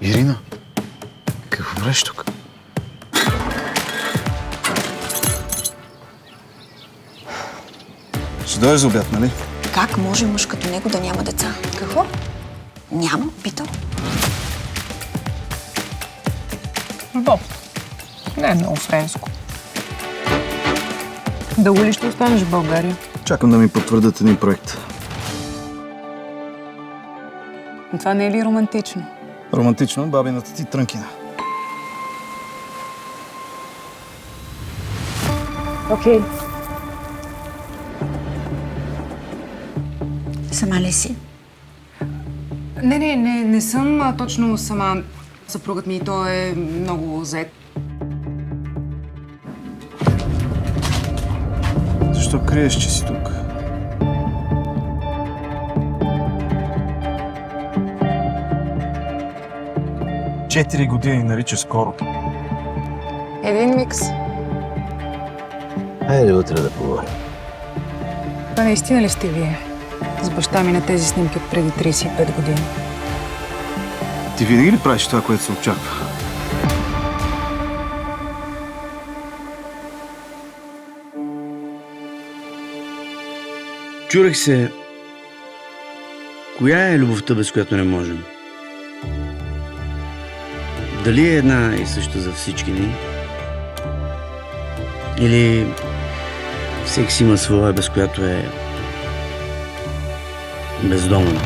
Ирина, какво правиш тук? Ще дойдеш за обяд, нали? Как може мъж като него да няма деца? Какво? Няма, питам. Боб. Не е много френско. Дълго ли ще останеш в България? Чакам да ми потвърдят един проект. Това не е ли романтично? Романтично, бабината ти трънкина. Окей. Сама ли си? Не съм точно сама. Съпругът ми, той е много зает. Защо криеш, че си тук? Четири години нарича скоро. Един микс. Хайде утре да поговорим. Това наистина ли сте вие? С баща ми на тези снимки от преди 35 години. Ти винаги ли правиш това, което се очаква? Чурех се, коя е любовта, без която не можем? Дали е една и съща за всички ни? Или всеки си има своя, без която е бездомна?